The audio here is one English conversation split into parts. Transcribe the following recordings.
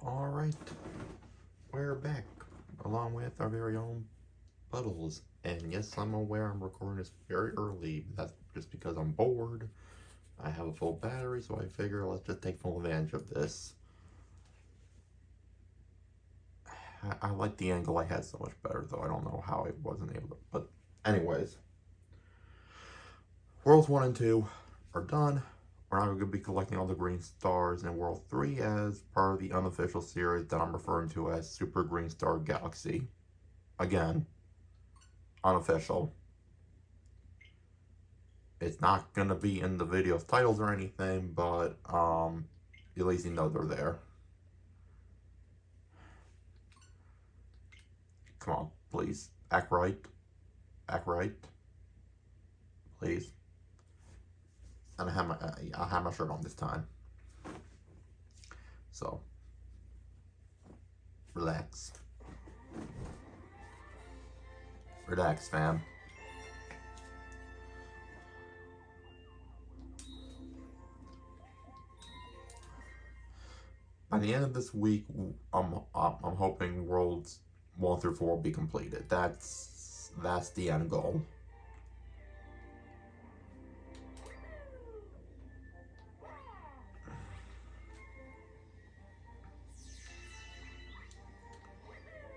Alright, we're back, along with our very own Puddles. And yes, I'm aware I'm recording this very early. That's just because I'm bored. I have a full battery, so I figure let's just take full advantage of this. I like the angle I had so much better, though. I don't know how I wasn't able to. But anyways, Worlds 1 and 2 are done. We're now going to be collecting all the green stars in World 3 as part of the unofficial series that I'm referring to as Super Green Star Galaxy. Again, unofficial. It's not going to be in the video's titles or anything, but at least you know they're there. Come on, please. Act right. Act right. Please. And I have my shirt on this time. So, relax. Relax, fam. By the end of this week, I'm hoping Worlds 1 through 4 will be completed. That's the end goal.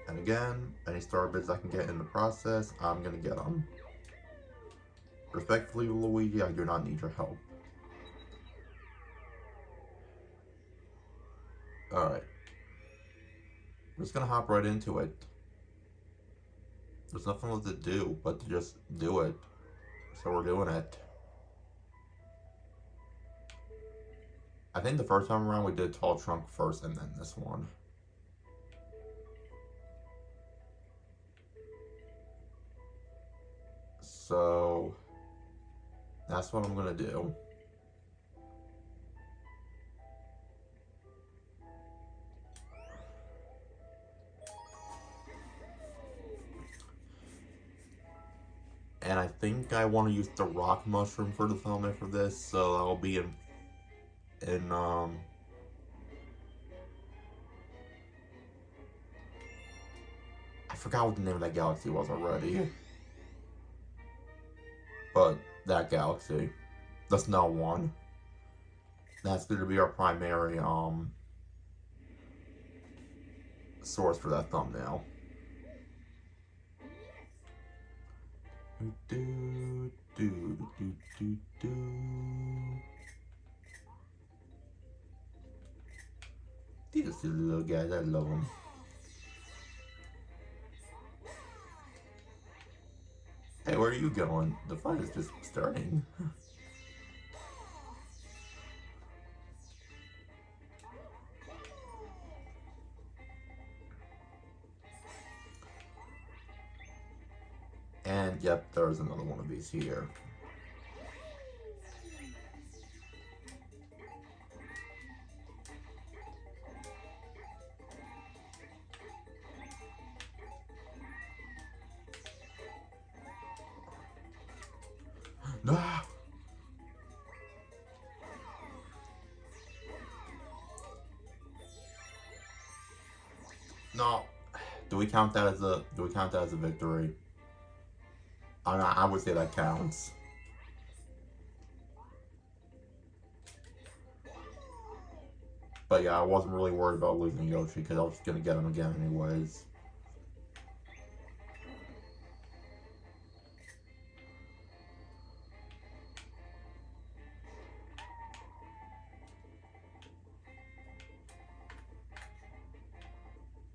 And again, any star bids I can get in the process, I'm gonna get them. Respectfully, Luigi, I do not need your help. Alright. We're just gonna hop right into it. There's nothing left to do but to just do it. So we're doing it. I think the first time around we did Tall Trunk first and then this one. So that's what I'm gonna do. And I think I want to use the rock mushroom for the thumbnail for this, so I'll be in I forgot what the name of that galaxy was already. But that galaxy. The snow one. That's going to be our primary source for that thumbnail. These are silly little guys, I love them. Hey, where are you going? The fight is just starting. And yep, there's another one of these here. No. No. Do we count that as a victory? I would say that counts. But yeah, I wasn't really worried about losing Yoshi because I was just gonna get him again anyways.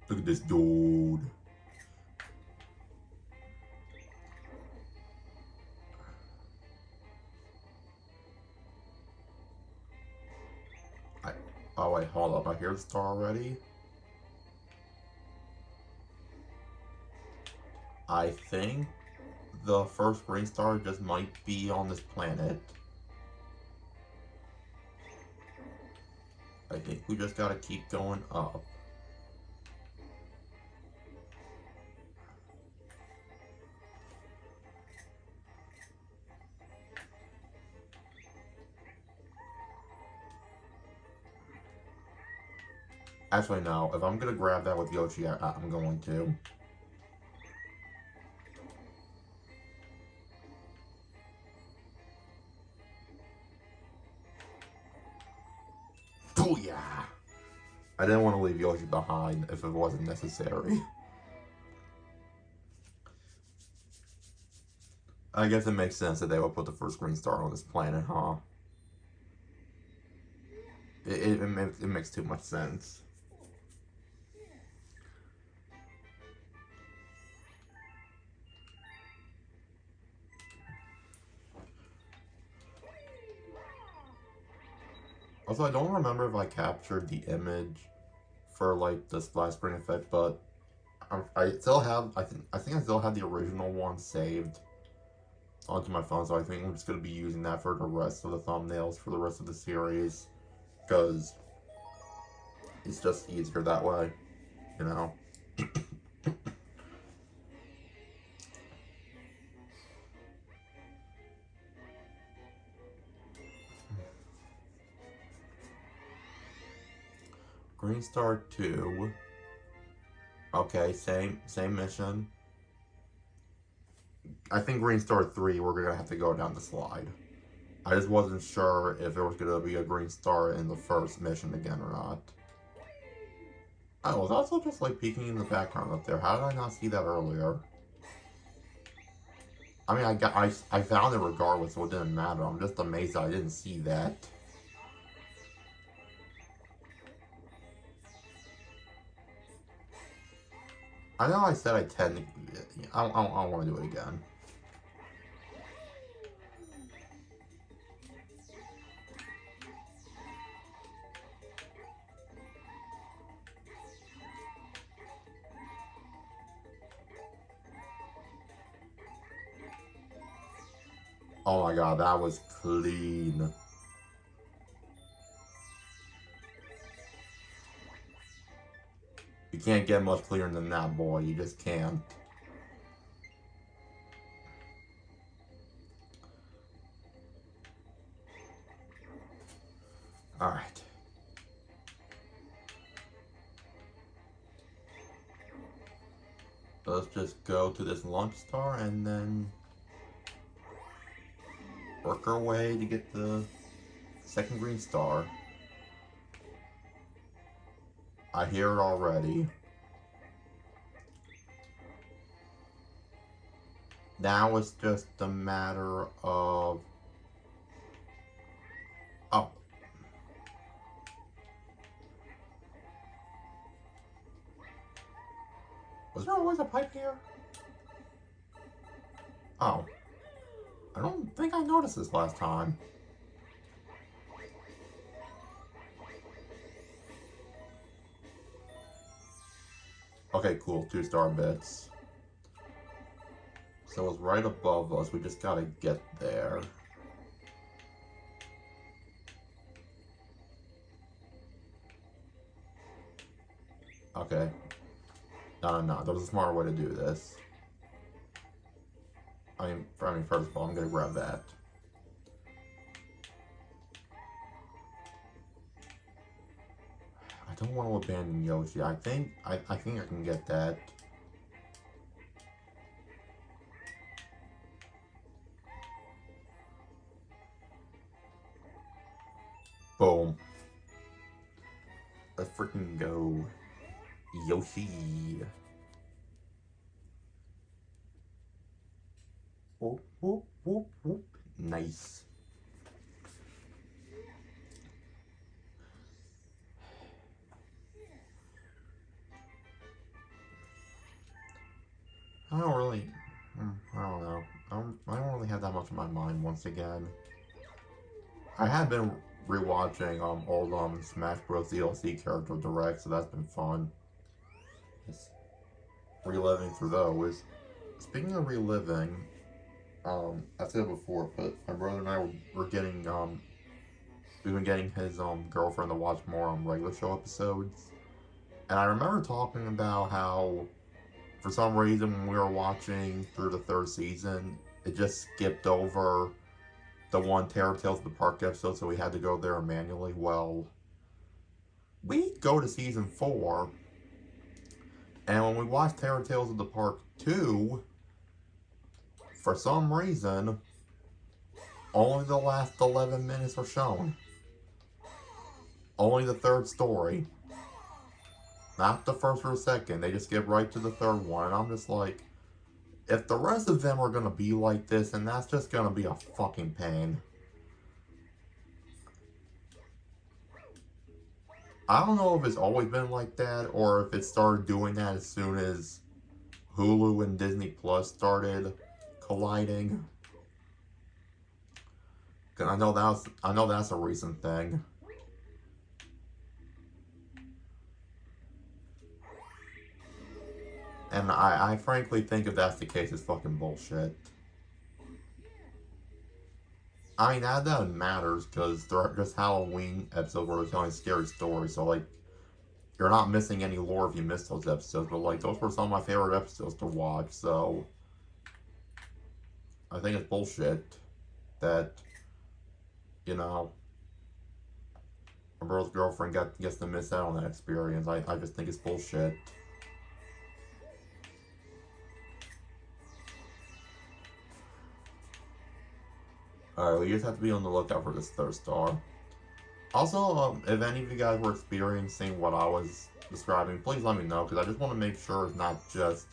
Look at this dude. Oh wait, hold up. I hear the star already. I think the first green star just might be on this planet. I think we just gotta keep going up. Actually, no. If I'm gonna grab that with Yoshi, I'm going to. Booyah! I didn't want to leave Yoshi behind if it wasn't necessary. I guess it makes sense that they would put the first green star on this planet, huh? It makes too much sense. Also, I don't remember if I captured the image for like the splash screen effect, but I still have. I think I still have the original one saved onto my phone, so I think I'm just gonna be using that for the rest of the thumbnails for the rest of the series, because it's just easier that way, you know. Green Star 2. Okay, same mission. I think Green Star 3 we're gonna have to go down the slide. I just wasn't sure if there was gonna be a green star in the first mission again or not. I was also just like peeking in the background up there. How did I not see that earlier? I mean, I found it regardless, so it didn't matter. I'm just amazed I didn't see that. I know I said I technically... I don't want to do it again. Oh my god, that was clean. You can't get much clearer than that, boy. You just can't. Alright. Let's just go to this launch star and then work our way to get the second green star. I hear it already. Now it's just a matter of... Oh. Was there always a pipe here? Oh. I don't think I noticed this last time. Okay, cool. 2-star bits. So it's right above us. We just gotta get there. Okay. No. There's a smarter way to do this. I mean, first of all, I'm gonna grab that. I don't want to abandon Yoshi. I think I can get that. Boom. Let's freaking go, Yoshi. Whoop, whoop, whoop, whoop. Nice. I don't really, I don't know. I don't really have that much in my mind once again. I have been rewatching old Smash Bros. DLC character direct, so that's been fun. Just reliving through those. Speaking of reliving, I said it before, but my brother and I were getting we've been getting his girlfriend to watch more regular show episodes. And I remember talking about how for some reason when we were watching through the 3rd season, it just skipped over the one Terror Tales of the Park episode, so we had to go there manually. Well, we go to season 4, and when we watch Terror Tales of the Park 2, for some reason, only the last 11 minutes are shown. Only the third story. Not the first or the second. They just get right to the third one. And I'm just like, if the rest of them are going to be like this, then that's just going to be a fucking pain. I don't know if it's always been like that, or if it started doing that as soon as Hulu and Disney Plus started colliding. Cause I know that's a recent thing. And I frankly think if that's the case, it's fucking bullshit. I mean, that doesn't matter, because they're just Halloween episodes where they're telling scary stories, so, like, you're not missing any lore if you miss those episodes, but, like, those were some of my favorite episodes to watch, so I think it's bullshit that, you know, a girl's girlfriend gets to miss out on that experience. I just think it's bullshit. Alright, we just have to be on the lookout for this third star. Also, if any of you guys were experiencing what I was describing, please let me know, because I just want to make sure it's not just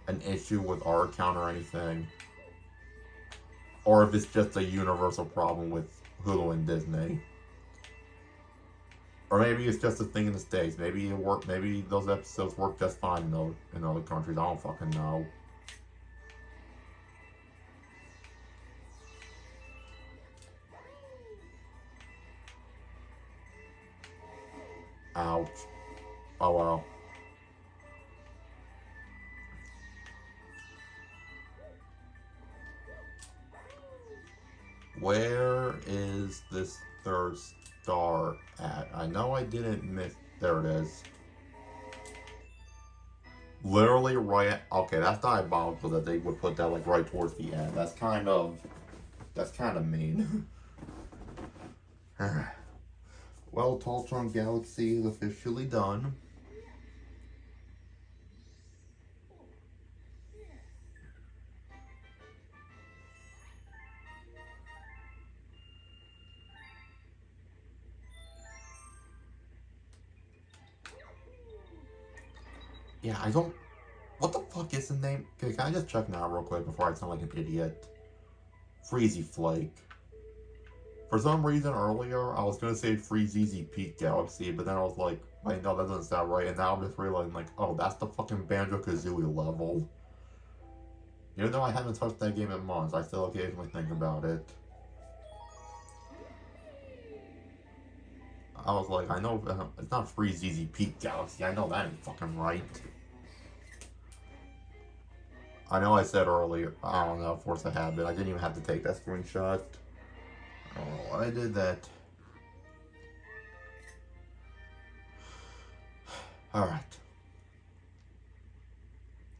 an issue with our account or anything. Or if it's just a universal problem with Hulu and Disney. Or maybe it's just a thing in the States. Maybe it worked. Maybe those episodes work just fine in other countries. I don't fucking know. Ouch. Oh well. Where is this third star at? I know I didn't miss. There it is. Literally right at, okay, that's diabolical that they would put that like right towards the end. That's kind of mean. Well, Tall Trunk Galaxy is officially done. Yeah, I don't... What the fuck is the name? Okay, can I just check now real quick before I sound like an idiot? Freezy Flake. For some reason earlier, I was gonna say Freezy Peak Galaxy, but then I was like, wait, no, that doesn't sound right. And now I'm just realizing, like, oh, that's the fucking Banjo-Kazooie level. Even though I haven't touched that game in months, I still occasionally think about it. I was like, I know it's not Freezy Peak Galaxy. I know that ain't fucking right. I know I said earlier, I don't know, force a habit. I didn't even have to take that screenshot. Oh, I did that. Alright.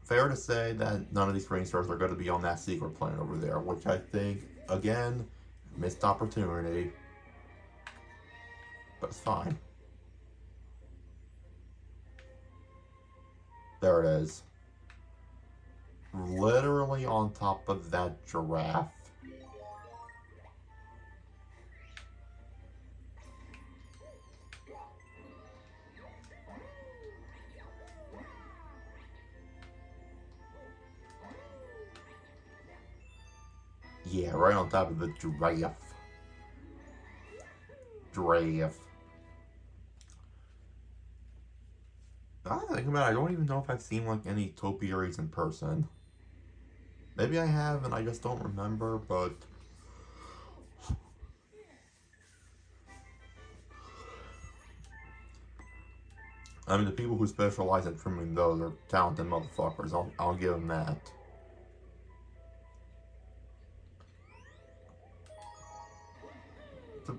Fair to say that none of these screenshots are going to be on that secret planet over there, which I think, again, missed opportunity. But it's fine. There it is. Literally on top of that giraffe. Yeah, right on top of the giraffe. Giraffe. I think about it, I don't even know if I've seen like any topiaries in person. Maybe I have and I just don't remember, but I mean, the people who specialize in trimming those are talented motherfuckers. I'll give them that.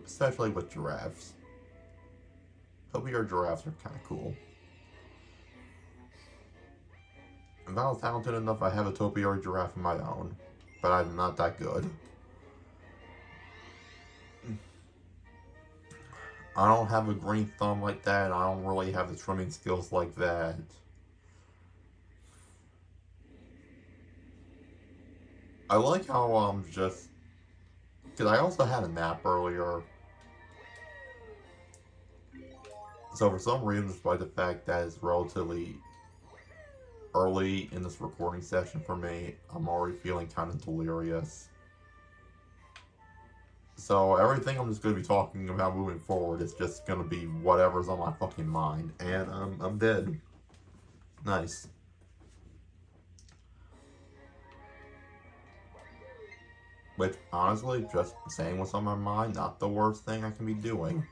Especially with giraffes. Topiary giraffes are kind of cool. If I was talented enough, I have a topiary giraffe of my own. But I'm not that good. I don't have a green thumb like that, and I don't really have the trimming skills like that. I like how, just... Because I also had a nap earlier. So for some reason, despite the fact that it's relatively early in this recording session for me, I'm already feeling kind of delirious. So everything I'm just going to be talking about moving forward is just going to be whatever's on my fucking mind. And I'm dead. Nice. Which, honestly, just saying what's on my mind, not the worst thing I can be doing.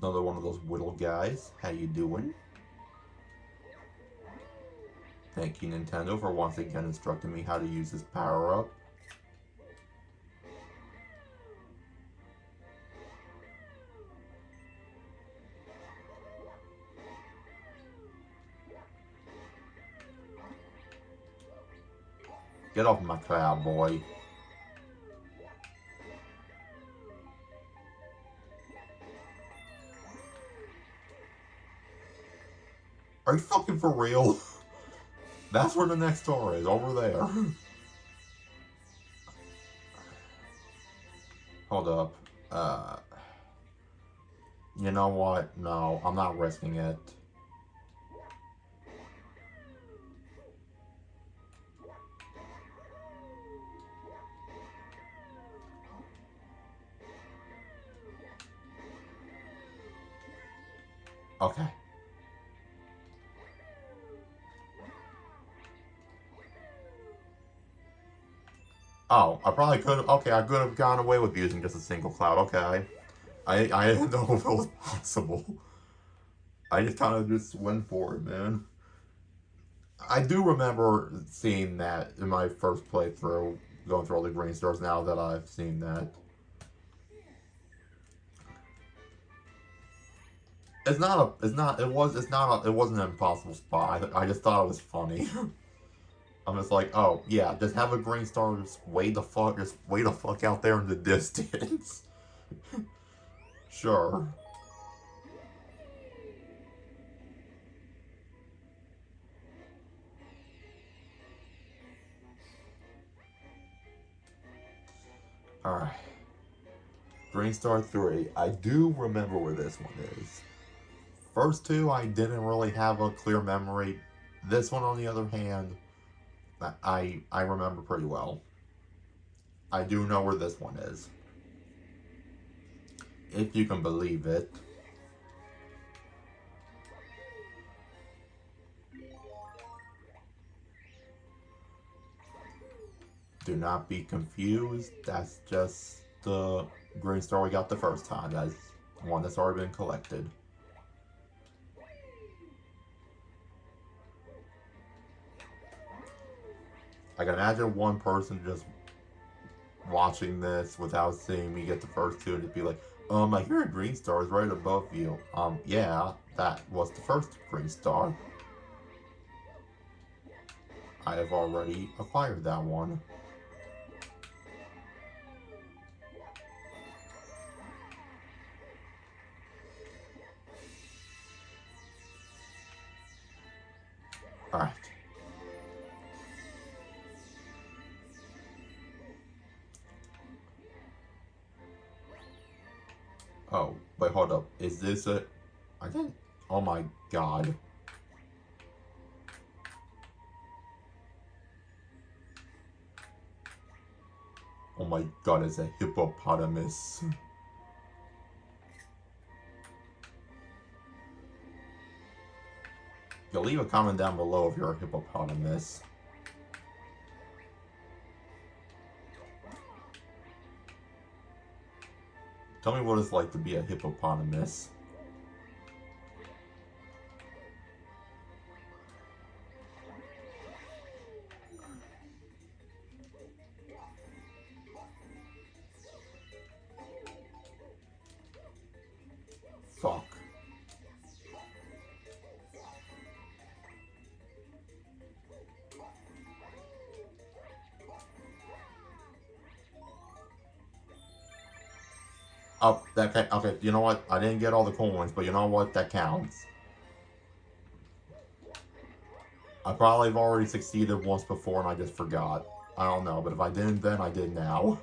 Another one of those whittle guys. How you doing? Thank you, Nintendo, for once again instructing me how to use this power-up. Get off my cloud, boy. Are you fucking for real? That's where the next door is, over there. Hold up. You know what? No, I'm not risking it. Okay. Oh, I probably could have... Okay, I could have gone away with using just a single cloud. Okay. I didn't know if it was possible. I just kind of just went for it, man. I do remember seeing that in my first playthrough, going through all the green stars now that I've seen that. It wasn't an impossible spot. I just thought it was funny. I'm just like, oh, yeah, just have a green star just way the fuck out there in the distance. Sure. Alright. Green Star 3. I do remember where this one is. First two, I didn't really have a clear memory. This one, on the other hand, I remember pretty well. I do know where this one is. If you can believe it. Do not be confused. That's just the green star we got the first time. That's one that's already been collected. I can imagine one person just watching this without seeing me get the first two and just be like, I hear a green star is right above you. Yeah, that was the first green star. I have already acquired that one. Alright. Oh, wait, hold up. Is this a... I didn't... Oh my god. Oh my god, it's a hippopotamus. You'll leave a comment down below if you're a hippopotamus. Tell me what it's like to be a hippopotamus. Fuck. Oh, okay, you know what? I didn't get all the coins, but you know what? That counts. I probably have already succeeded once before and I just forgot. I don't know, but if I didn't then, I did now.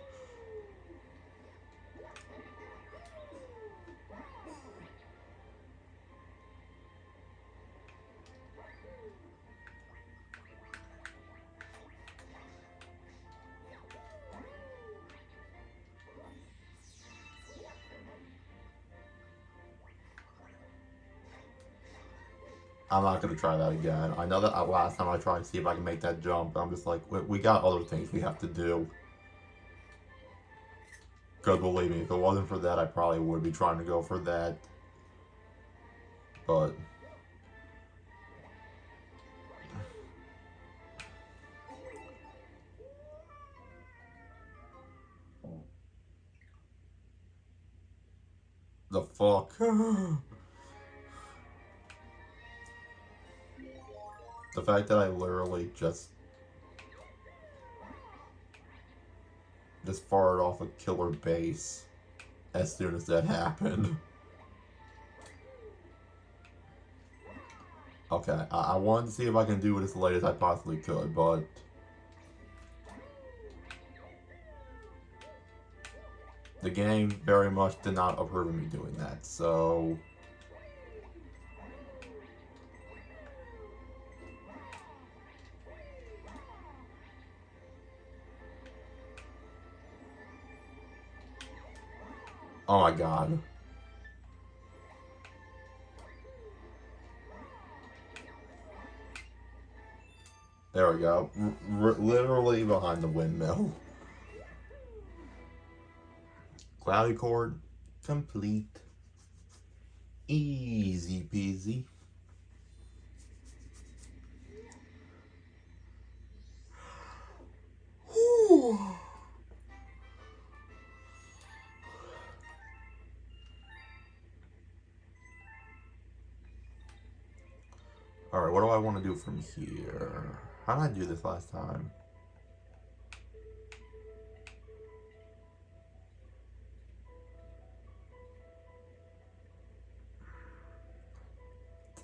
I'm not going to try that again. I know that last time I tried to see if I can make that jump, but I'm just like, we got other things we have to do. Because believe me, if it wasn't for that, I probably would be trying to go for that. But... the fuck? The fact that I literally just fired off a killer base as soon as that happened. Okay, I wanted to see if I can do it as late as I possibly could, but... the game very much did not approve of me doing that, so... oh my god. There we go. Literally behind the windmill. Cloudy chord complete. Easy peasy. Whew. Alright, what do I want to do from here? How did I do this last time?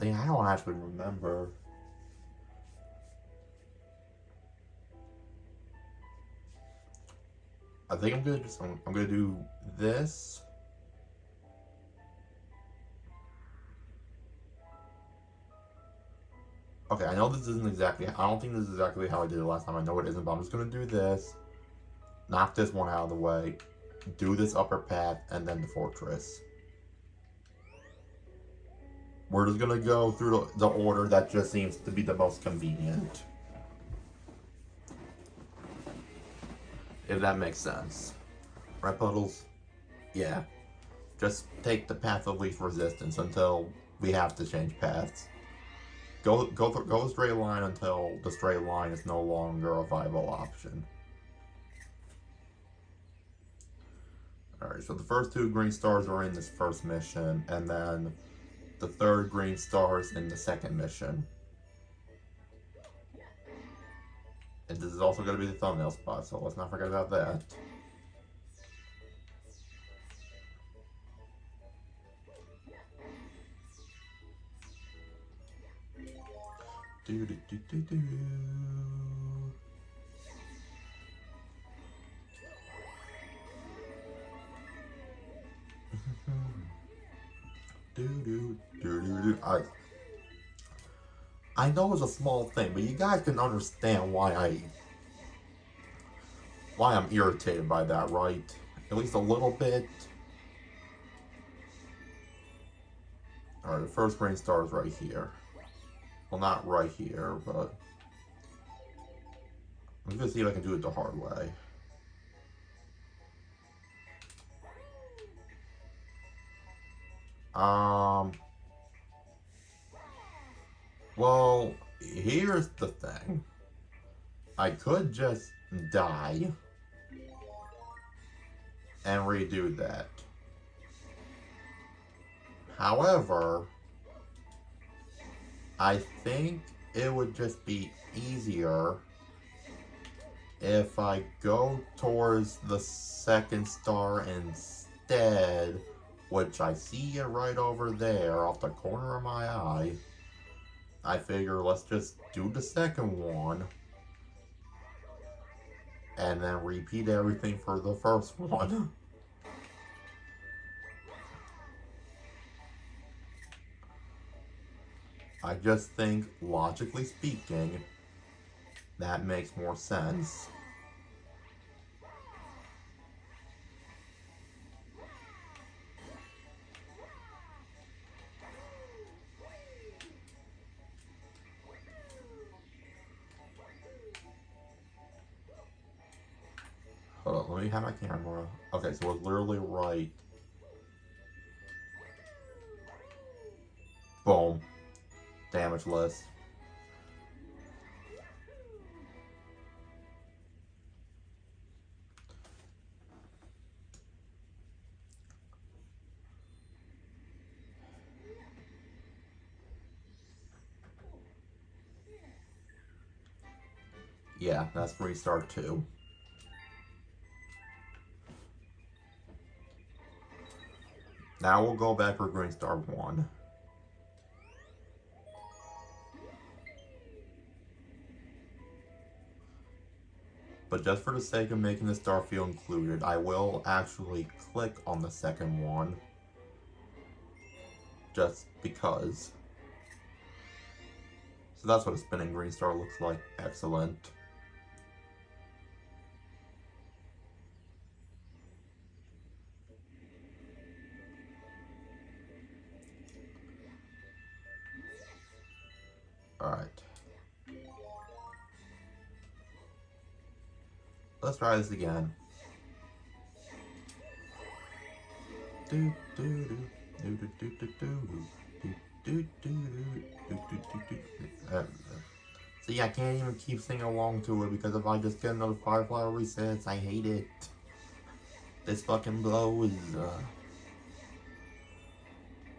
I don't actually remember. I think I'm gonna do this. Okay, I know this isn't exactly, I don't think this is exactly how I did it last time. I know it isn't, but I'm just gonna do this. Knock this one out of the way. Do this upper path, and then the fortress. We're just gonna go through the order that just seems to be the most convenient. If that makes sense. Right, Puddles? Yeah. Just take the path of least resistance until we have to change paths. Go a straight line until the straight line is no longer a viable option. Alright, so the first 2 green stars are in this first mission, and then the 3rd green star is in the 2nd mission. And this is also going to be the thumbnail spot, so let's not forget about that. Do do do do do. Do do do do do. I know it's a small thing, but you guys can understand why I'm irritated by that, right? At least a little bit. Alright, the first green star is right here. Well, not right here, but I'm gonna see if I can do it the hard way. Well, here's the thing. I could just die and redo that. However, I think it would just be easier if I go towards the 2nd star instead. instead, which I see it right over there off the corner of my eye, I figure let's just do the second one and then repeat everything for the first one. I just think, logically speaking, that makes more sense. Hold on, let me have my camera. Okay, so it's literally right. Boom. Damageless. Yeah, that's restart 2. Now we'll go back for Green Star 1. But just for the sake of making the star feel included, I will actually click on the second one. Just because. So that's what a spinning green star looks like. Excellent. Alright. Let's try this again. See, I can't even keep singing along to it because if I just get another Firefly resets, I hate it. This fucking blows.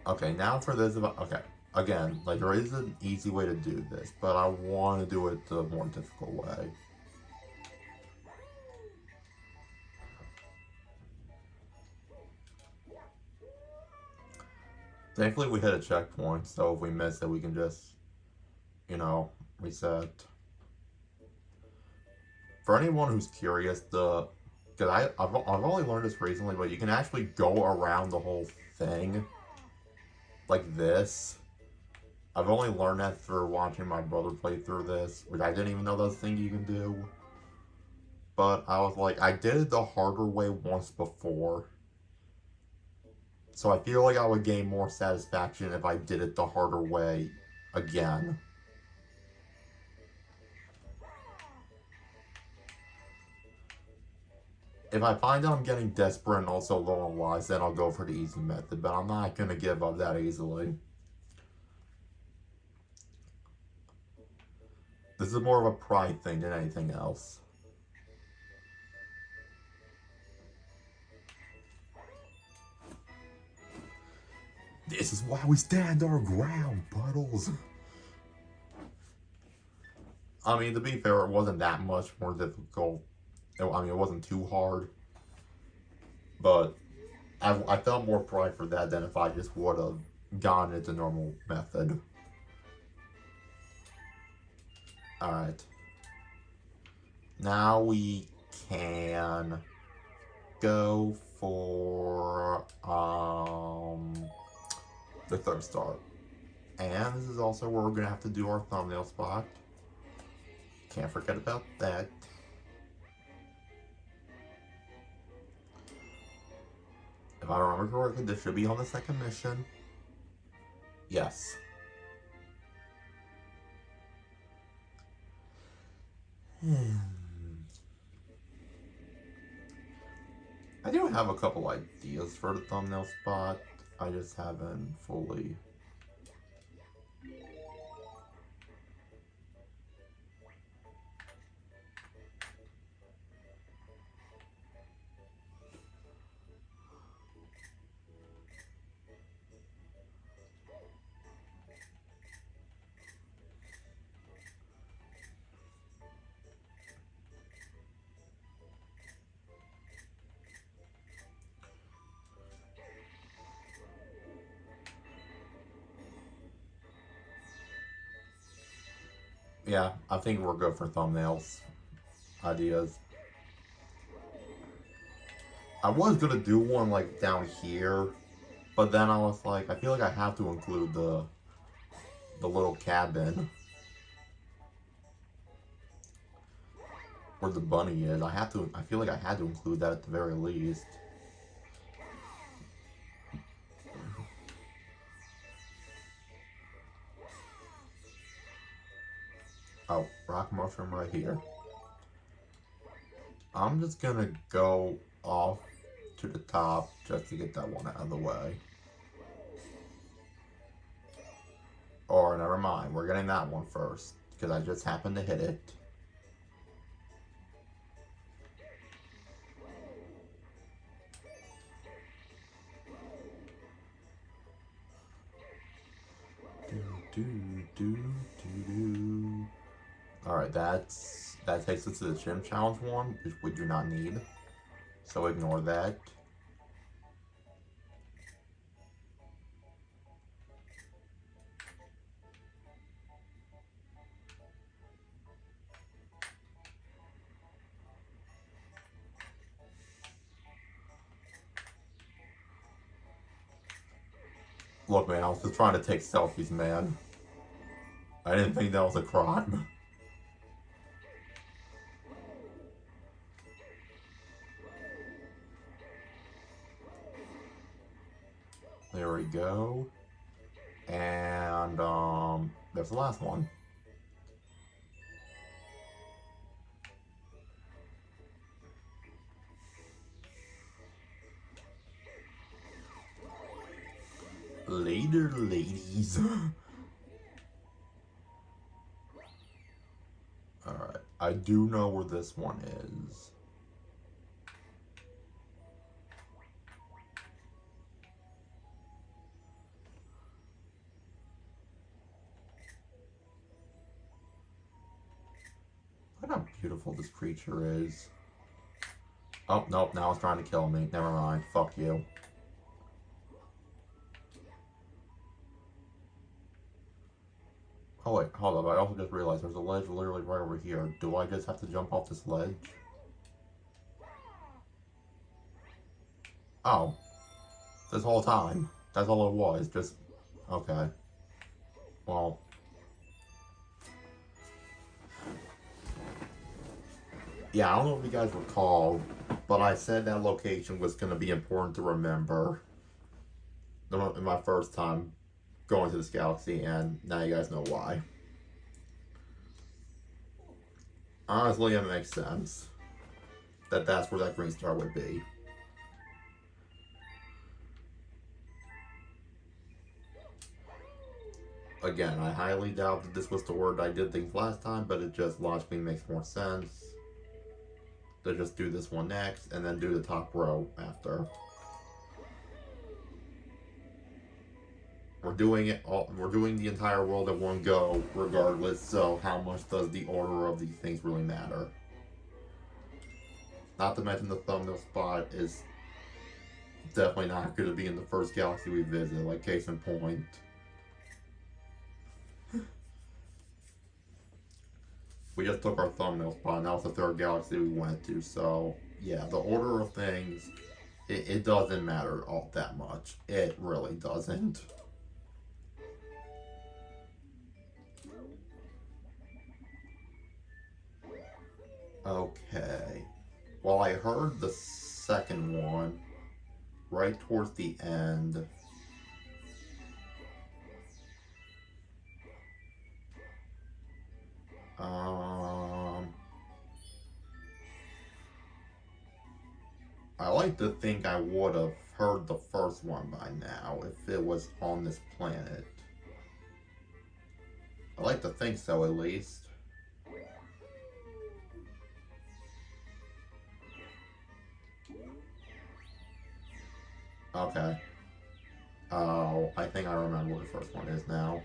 Okay, now for this. Okay, again, like there is an easy way to do this, but I want to do it the more difficult way. Thankfully, we hit a checkpoint, so if we miss it, we can just, you know, reset. For anyone who's curious, because I've only learned this recently, but you can actually go around the whole thing like this. I've only learned that through watching my brother play through this, which I didn't even know that's a thing you can do. But I was like, I did it the harder way once before. So I feel like I would gain more satisfaction if I did it the harder way again. If I find I'm getting desperate and also low on lives, then I'll go for the easy method, but I'm not going to give up that easily. This is more of a pride thing than anything else. This is why we stand our ground, Puddles. I mean, to be fair, it wasn't that much more difficult. I mean, it wasn't too hard. But I felt more pride for that than if I just would have gone into normal method. Alright. Now we can go for the third star. And this is also where we're going to have to do our thumbnail spot. Can't forget about that. If I remember correctly, this should be on the second mission. Yes. I do have a couple ideas for the thumbnail spot. I just haven't fully... Yeah, I think we're good for thumbnails ideas. I was gonna do one like down here, but then I was like, I feel like I have to include the little cabin where the bunny is. I have to. I feel like I had to include that at the very least. Oh, rock mushroom right here. I'm just gonna go off to the top just to get that one out of the way. Or never mind, we're getting that one first because I just happened to hit it. Alright, that takes us to the gym challenge one, which we do not need. So ignore that. Look, man, I was just trying to take selfies, man. I didn't think that was a crime. There we go. And, there's the last one. Later, ladies. Alright, I do know where this one is. Look how beautiful this creature is. Oh, nope, now it's trying to kill me. Never mind. Fuck you. Oh wait, hold up. I also just realized there's a ledge literally right over here. Do I just have to jump off this ledge? Oh. This whole time. That's all it was. Just... Okay. Well... Yeah, I don't know if you guys recall, but I said that location was going to be important to remember in my first time going to this galaxy, and now you guys know why. Honestly, it makes sense that that's where that green star would be. Again, I highly doubt that this was the word I did things last time, but it just logically makes more sense to just do this one next and then do the top row after. We're doing it all, we're doing the entire world at one go regardless, so how much does the order of these things really matter? Not to mention the thumbnail spot is definitely not going to be in the first galaxy we visit, like case in point. We just took our thumbnail spot, and that was the third galaxy we went to, so yeah, the order of things, it doesn't matter all that much. It really doesn't. Okay. Well, I heard the second one right towards the end. I like to think I would have heard the first one by now if it was on this planet. I like to think so, at least. Okay. Oh, I think I remember what the first one is now.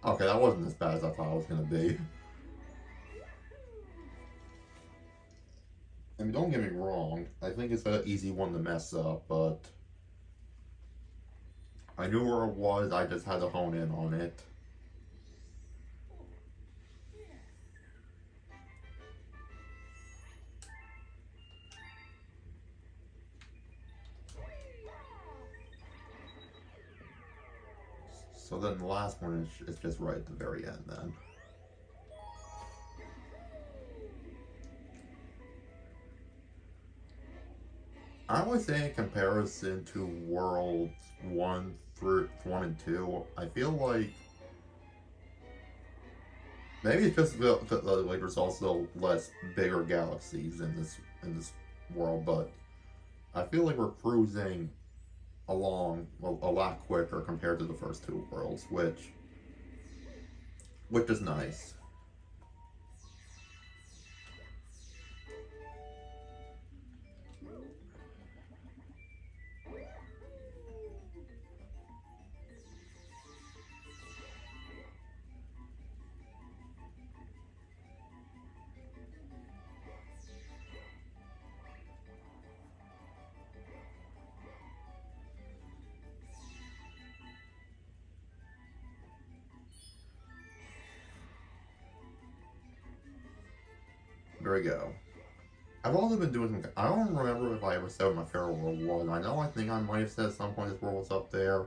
Okay, that wasn't as bad as I thought it was going to be. I mean, don't get me wrong, I think it's an easy one to mess up, but I knew where it was, I just had to hone in on it. So then the last one is just right at the very end then. I would say in comparison to Worlds 1 and 2, I feel like maybe it's just like there's also less bigger galaxies in this world, but I feel like we're cruising along a lot quicker compared to the first two worlds, which is nice. There we go. I've also been doing some. I don't remember if I ever said what my favorite world was. I think I might have said at some point this world was up there.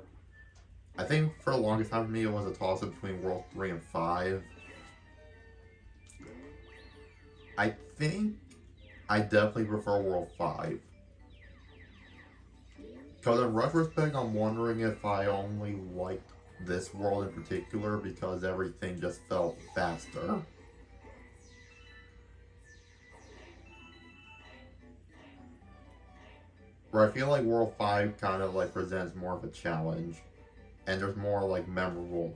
I think for the longest time for me it was a toss up between World 3 and 5. I think I definitely prefer World 5. Because in retrospect, I'm wondering if I only liked this world in particular because everything just felt faster. Where I feel like World 5 kind of like presents more of a challenge. And there's more like memorable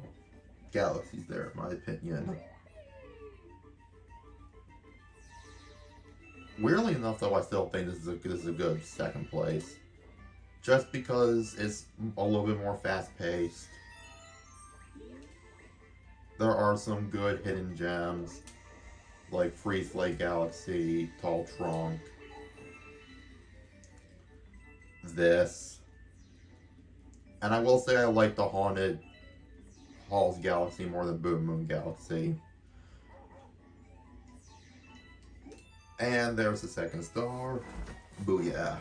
galaxies there, in my opinion. Weirdly enough, though, I still think this is a good second place. Just because it's a little bit more fast-paced. There are some good hidden gems, like Freeze Lake Galaxy, Tall Trunk, this. And I will say I like the Haunted Halls Galaxy more than Boom Moon Galaxy. And there's the second star. Booyah.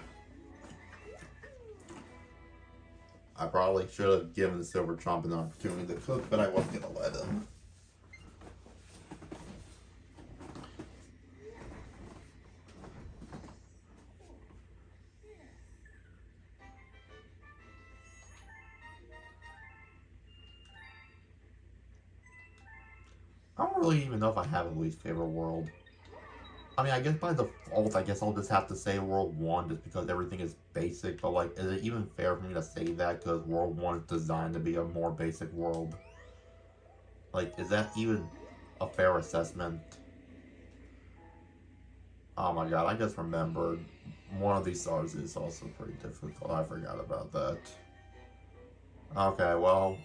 I probably should have given the Silver Trump an opportunity to cook, but I wasn't going to let him. I don't really even know if I have a least favorite world. I mean, I guess by default, I guess I'll just have to say World 1 just because everything is basic, but like, is it even fair for me to say that because World 1 is designed to be a more basic world? Like, is that even a fair assessment? Oh my god, I just remembered one of these stars is also pretty difficult. I forgot about that. Okay, well,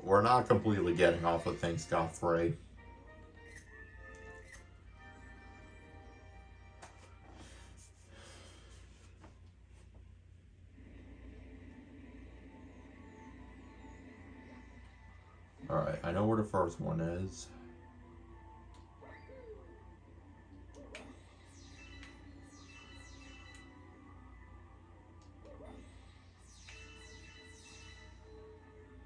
we're not completely getting off of things scot-free. Alright, I know where the first one is.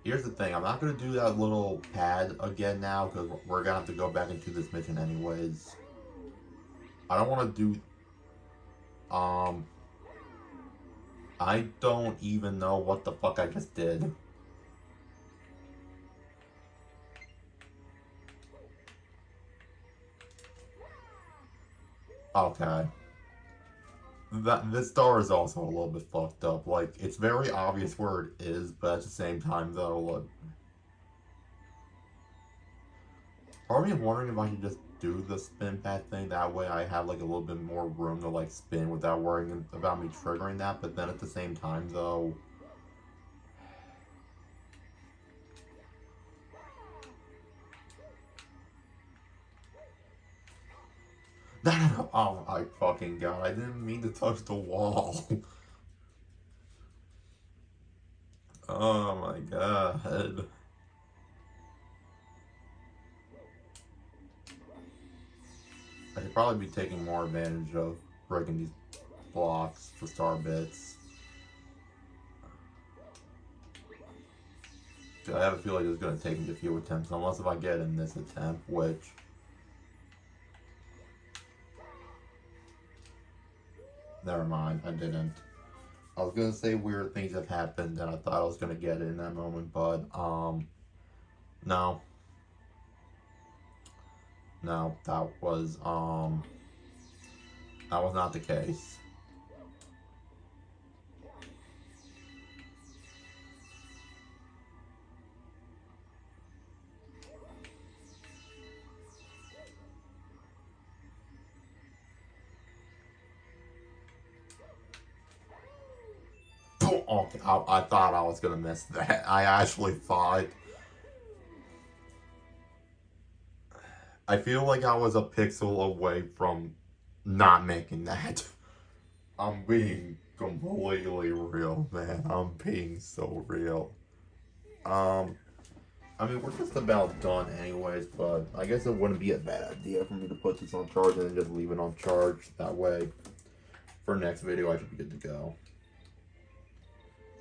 Here's the thing, I'm not going to do that little pad again now because we're going to have to go back into this mission anyways. I don't want to do... I don't even know what the fuck I just did. Okay. This star is also a little bit fucked up. Like, it's very obvious where it is, but at the same time, though, look. Part of me wondering if I can just do the spin pad thing. That way I have, like, a little bit more room to, like, spin without worrying about me triggering that. But then at the same time, though... Oh my fucking god, I didn't mean to touch the wall. Oh my god. I should probably be taking more advantage of breaking these blocks for star bits. I have a feeling it's going to take me a few attempts, unless if I get in this attempt, which... Never mind, I didn't. I was going to say weird things have happened, and I thought I was going to get it in that moment, but, no. No, that was not the case. Okay, I thought I was gonna miss that. I actually thought. I feel like I was a pixel away from not making that. I'm being completely real, man. I'm being so real. I mean, we're just about done anyways, but I guess it wouldn't be a bad idea for me to put this on charge and then just leave it on charge. That way, for next video, I should be good to go.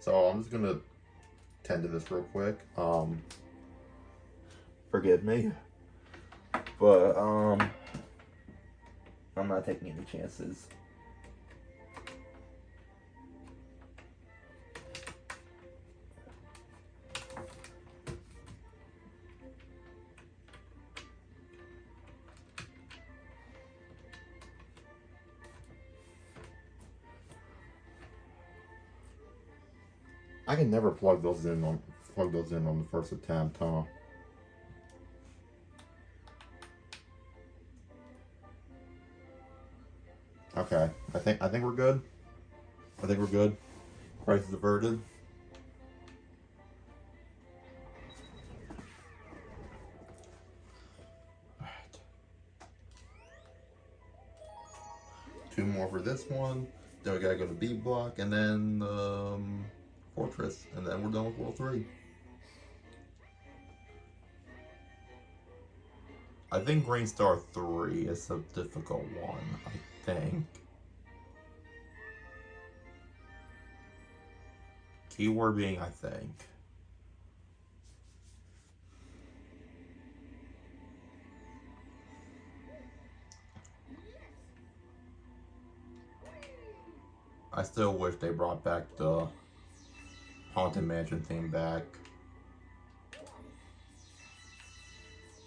So I'm just gonna tend to this real quick. Forgive me, but I'm not taking any chances. I can never plug those in on the first attempt, huh? Okay, I think we're good. I think we're good. Crisis averted. Alright. 2 more for this one. Then we gotta go to B block and then Fortress, and then we're done with World 3. I think Green Star 3 is a difficult one, I think. Keyword being, I think. I still wish they brought back the Haunted Mansion theme back.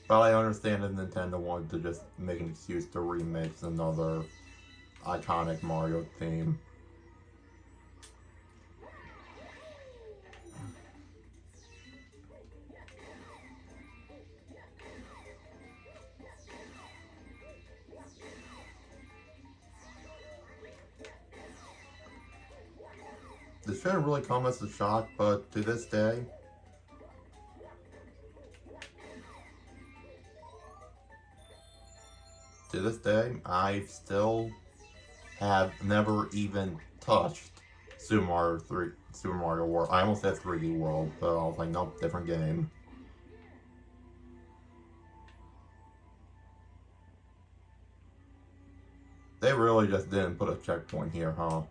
But I understand if Nintendo wanted to just make an excuse to remix another iconic Mario theme. This shouldn't really come as a shock, but to this day, I still have never even touched Super Mario World. I almost said 3D World, but I was like, nope, different game. They really just didn't put a checkpoint here, huh?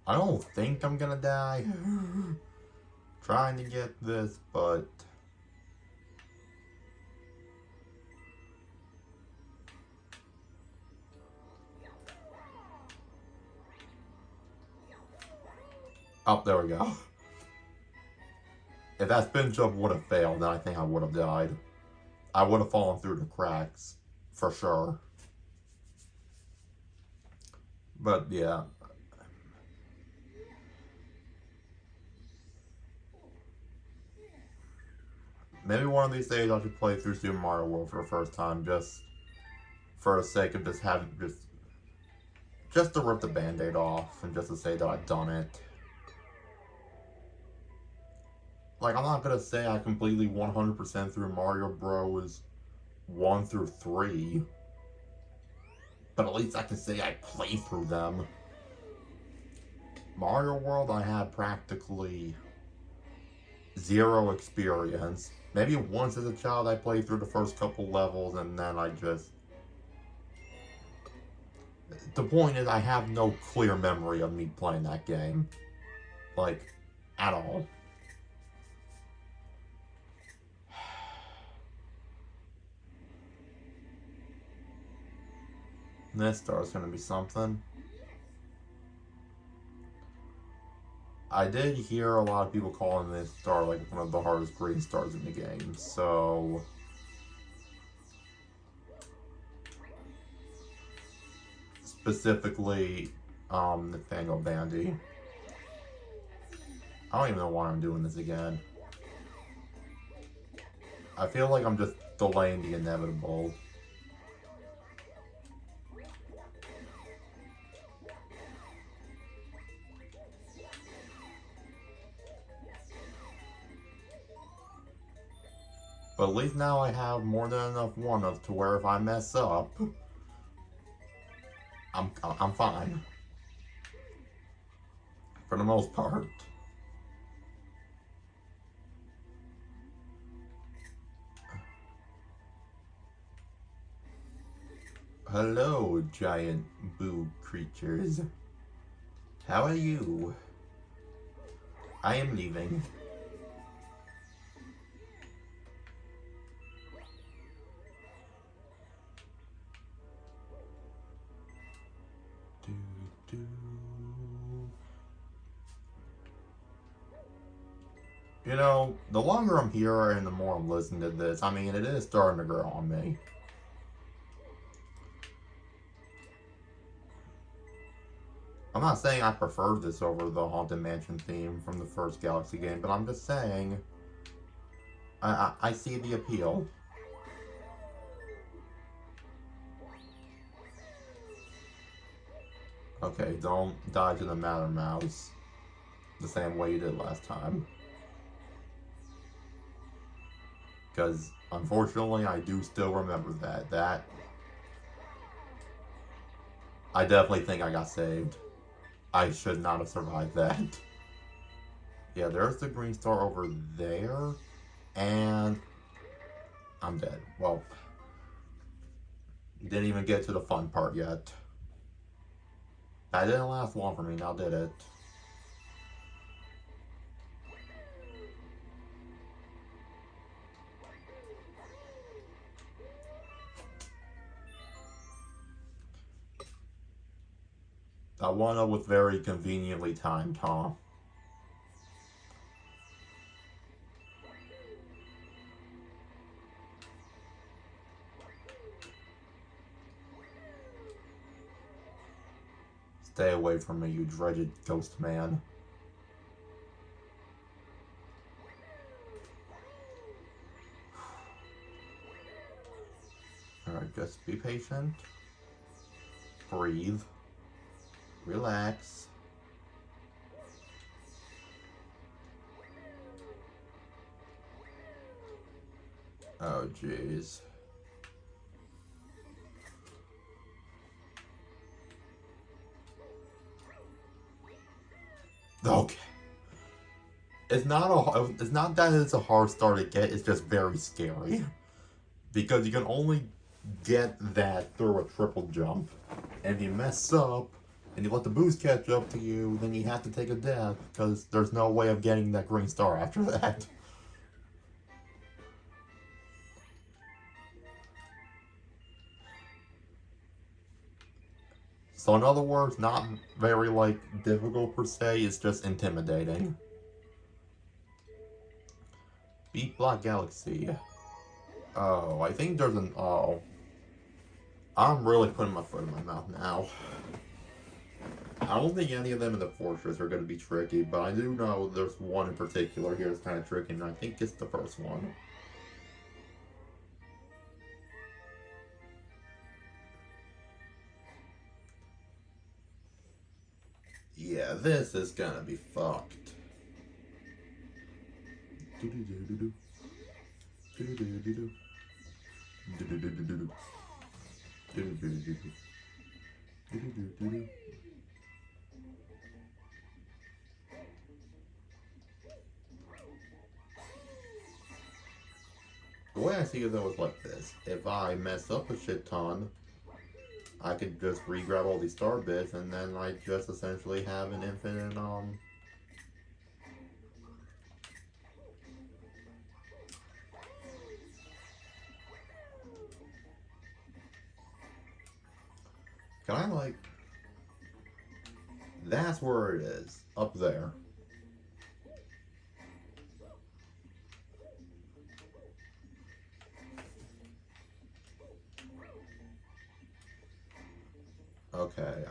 I don't think I'm gonna die trying to get this, but oh, there we go. If that spin jump would have failed, then I think I would have died. I would have fallen through the cracks, for sure. But yeah. Maybe one of these days I should play through Super Mario World for the first time, just for the sake of just having just to rip the band-aid off and just to say that I've done it. Like, I'm not gonna say I completely 100% through Mario Bros. 1 through 3, but at least I can say I played through them. Mario World, I had practically zero experience. Maybe once as a child I played through the first couple levels and then I just... The point is I have no clear memory of me playing that game. Like, at all. This star's gonna be something. I did hear a lot of people calling this star like one of the hardest green stars in the game, so... Specifically, Nathaniel Bandy. I don't even know why I'm doing this again. I feel like I'm just delaying the inevitable. But at least now I have more than enough one-ups to where if I mess up, I'm fine. For the most part. Hello, giant boo creatures. How are you? I am leaving. You know, the longer I'm here and the more I'm listening to this, I mean, it is starting to grow on me. I'm not saying I prefer this over the Haunted Mansion theme from the first Galaxy game, but I'm just saying I see the appeal. Okay, don't die to the Matter Mouse the same way you did last time. Because, unfortunately, I do still remember that. I definitely think I got saved. I should not have survived that. Yeah, there's the green star over there. And I'm dead. Well, didn't even get to the fun part yet. That didn't last long for me, now did it? That one was very conveniently timed, huh? Stay away from me, you dreaded ghost man. Alright, just be patient. Breathe. Relax. Oh, jeez. Okay. It's not that it's a hard star to get, it's just very scary. Because you can only get that through a triple jump. And if you mess up, and you let the boost catch up to you, then you have to take a death, because there's no way of getting that green star after that. So in other words, not very, like, difficult per se, it's just intimidating. Beat Black Galaxy. Oh, I think there's an... Oh. I'm really putting my foot in my mouth now. I don't think any of them in the Fortress are going to be tricky, but I do know there's one in particular here that's kind of tricky, and I think it's the first one. Yeah, this is gonna be fucked. The way I see it though is like this. If I mess up a shit ton, I could just re-grab all these star bits and then I just essentially have an infinite, can I like, that's where it is, up there. Okay,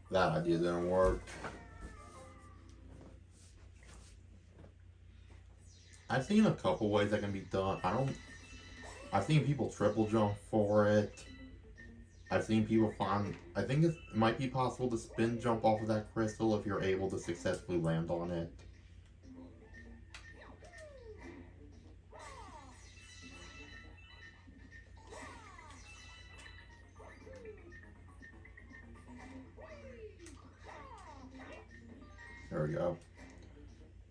that idea didn't work. I've seen a couple ways that can be done. I've seen people triple jump for it. I've seen people find, I think it might be possible to spin jump off of that crystal if you're able to successfully land on it. There we go.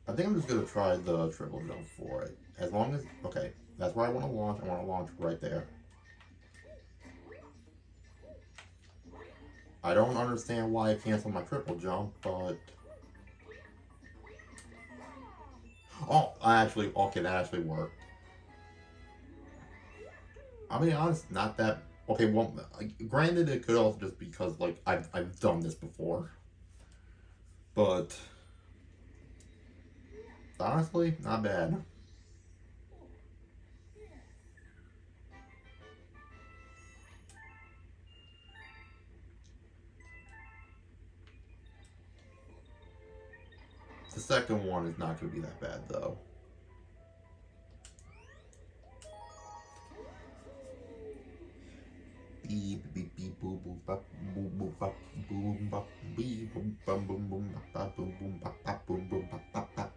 I think I'm just gonna try the triple jump for it. As long as, okay, that's where I want to launch. I want to launch right there. I don't understand why I canceled my triple jump, but... Oh, okay, that actually worked. I'll be honest, not that... Okay, well, granted, it could also just because, like, I've done this before. But... honestly, not bad. The second one is not going to be that bad, though. Beep beep beep boop boop bop boop boop bop boom bop beep boom bum boom boom bop boom boom bop bop boom boom bop bop bop.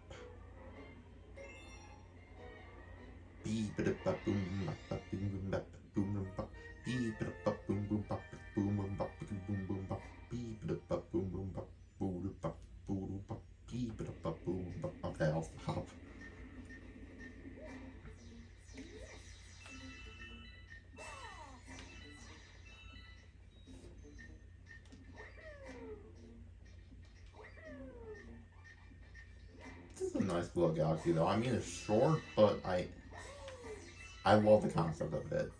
Beep it bop boom bop bop boom boom bop boom boom bop. Beep it bop boom boom bop boom boom bop boom boom bop. Beep it bop boom boom bop boom bop boom bop. Beep it bop boom bop. Okay, I'll stop. This is a nice little galaxy, though. I mean, it's short, but I love the concept of it.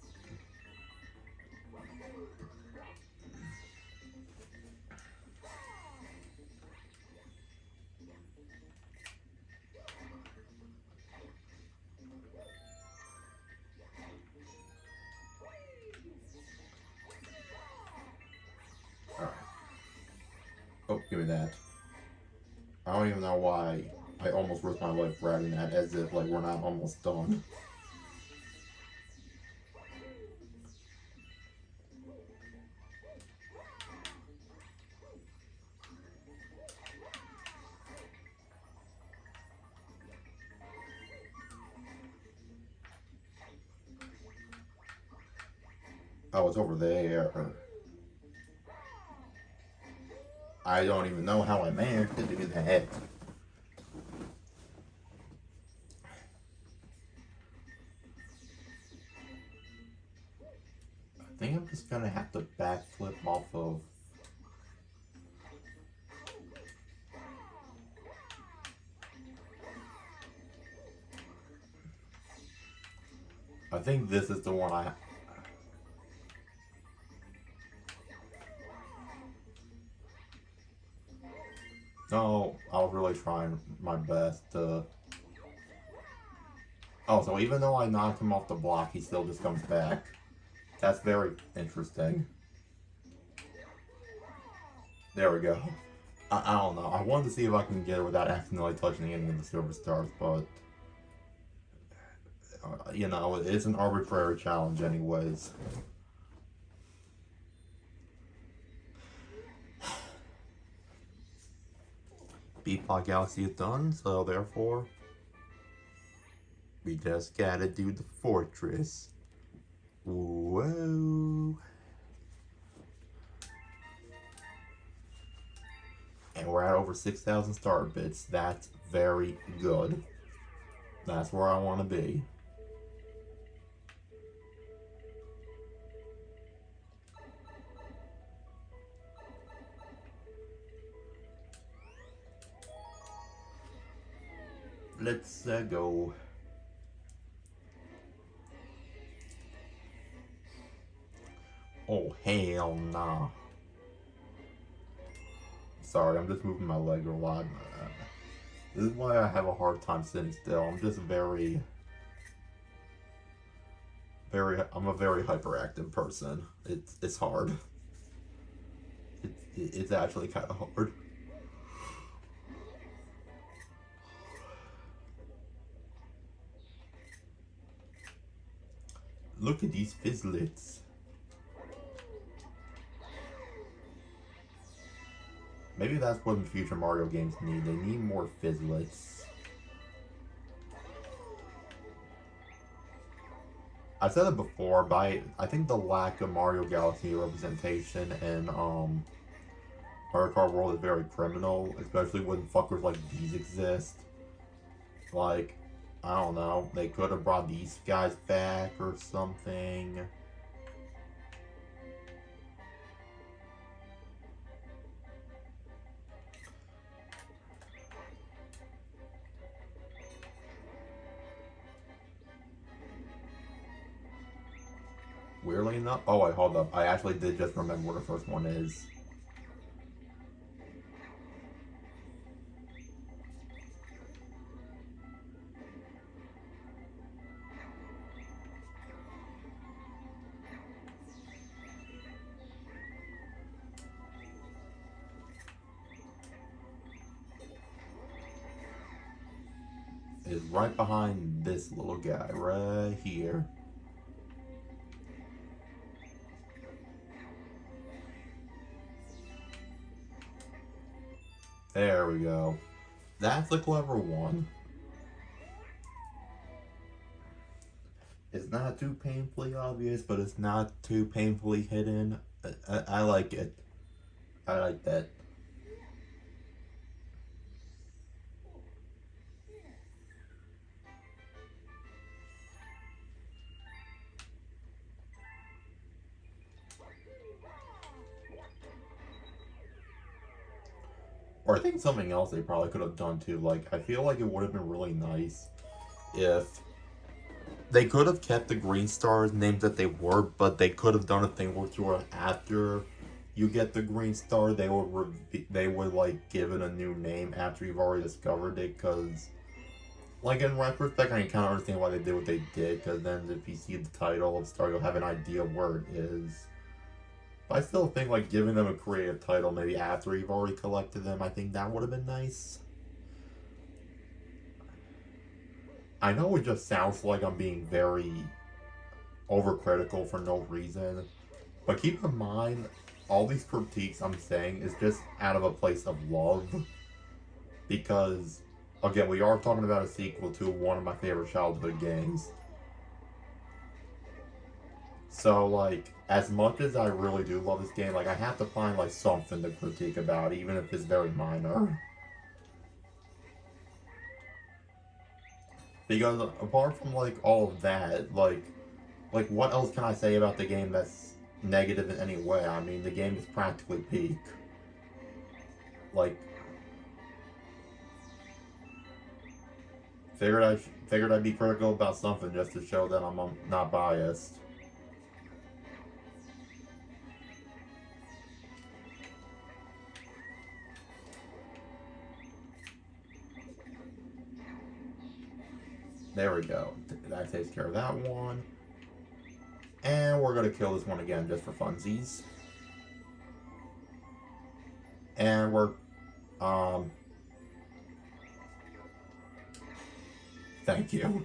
Alright. Oh, give me that. I don't even know why I almost risked my life grabbing that, as if, like, we're not almost done. Oh, it's over there. I don't even know how I managed to do that. I think I'm just gonna have to backflip off of... I think this is the one I... No, I was really trying my best to... Oh, so even though I knocked him off the block, he still just comes back. That's very interesting. There we go. I don't know. I wanted to see if I can get it without accidentally touching any of the silver stars, but... you know, it's an arbitrary challenge anyways. Beatpot Galaxy is done, so therefore we just gotta do the fortress. Whoa. And we're at over 6,000 star bits. That's very good. That's where I want to be. Let's go. Oh, hell nah. Sorry, I'm just moving my leg a lot. This is why I have a hard time sitting still. I'm just I'm a very hyperactive person. It's hard. It's actually kind of hard. Look at these fizzlets. Maybe that's what future Mario games need. They need more fizzlets. I said it before, but I think the lack of Mario Galaxy representation in Mario Kart World is very criminal, especially when fuckers like these exist. Like, I don't know, they could have brought these guys back or something. Weirdly enough, oh wait, hold up. I actually did just remember what the first one is. Is right behind this little guy right here. There we go. That's a clever one. It's not too painfully obvious, but it's not too painfully hidden. I like it. I like that. Or I think something else they probably could have done too. Like, I feel like it would have been really nice if they could have kept the green stars names that they were, but they could have done a thing where after you get the green star, they would like give it a new name after you've already discovered it. Because, like, in retrospect, I can kind of understand why they did what they did. Because then, if you see the title of Star, you'll have an idea where it is. I still think like giving them a creative title maybe after you've already collected them, I think that would have been nice. I know it just sounds like I'm being very overcritical for no reason, but keep in mind, all these critiques I'm saying is just out of a place of love. Because, again, we are talking about a sequel to one of my favorite childhood games. So, like, as much as I really do love this game, like, I have to find, like, something to critique about, even if it's very minor. Because apart from, like, all of that, like, what else can I say about the game that's negative in any way? I mean, the game is practically peak. Like, figured I'd be critical about something just to show that I'm not biased. There we go. That takes care of that one. And we're going to kill this one again just for funsies. And we're, thank you.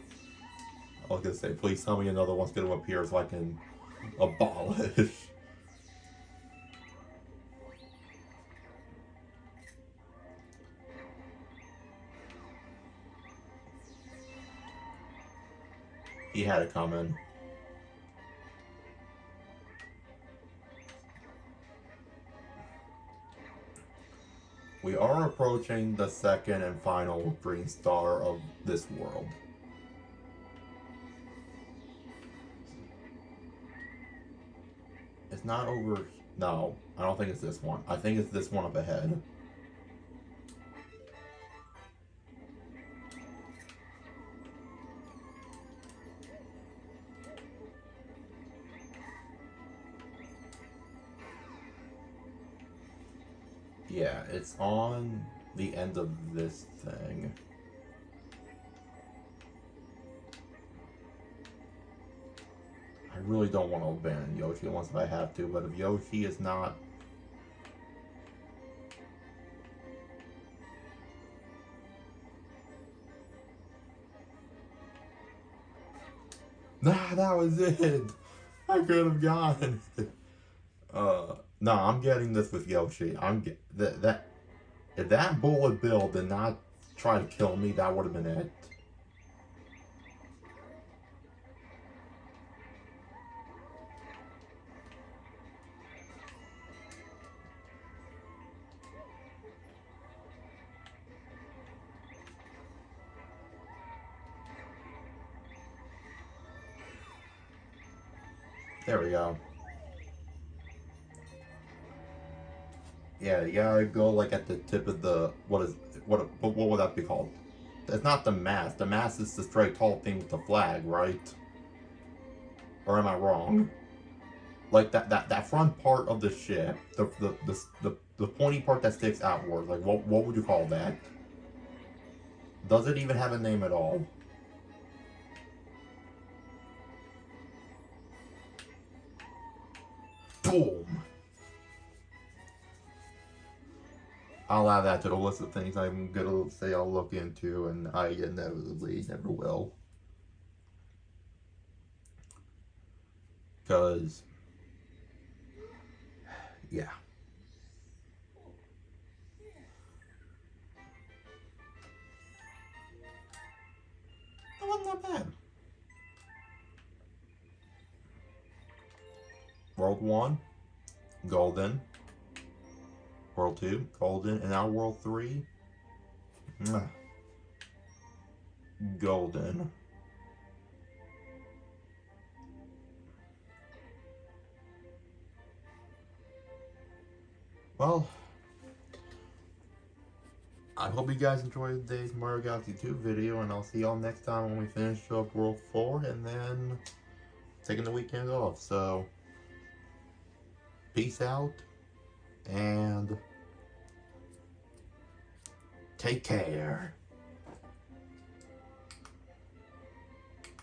I was going to say, please tell me another one's going to appear so I can abolish. He had it coming. We are approaching the second and final green star of this world. it's not over. No, I don't think it's this one. I think it's this one up ahead. Yeah, it's on the end of this thing. I really don't want to abandon Yoshi unless I have to, but if Yoshi is not... Nah, that was it! I could have gotten it. No, I'm getting this with Yoshi. If that bullet bill did not try to kill me, that would have been it. There we go. Yeah, you gotta go like at the tip of the what would that be called? It's not the mast. The mast is the straight tall thing with the flag, right? Or am I wrong? Like that front part of the ship, the pointy part that sticks outward. Like what would you call that? Does it even have a name at all? Boom. I'll add that to the list of things I'm gonna say I'll look into, and I inevitably never will. Because, yeah. That wasn't that bad. World 1, golden. World 2, golden. And now World 3, golden. Well, I hope you guys enjoyed today's Mario Galaxy 2 video, and I'll see y'all next time when we finish up World 4 and then taking the weekend off. So, peace out and take care.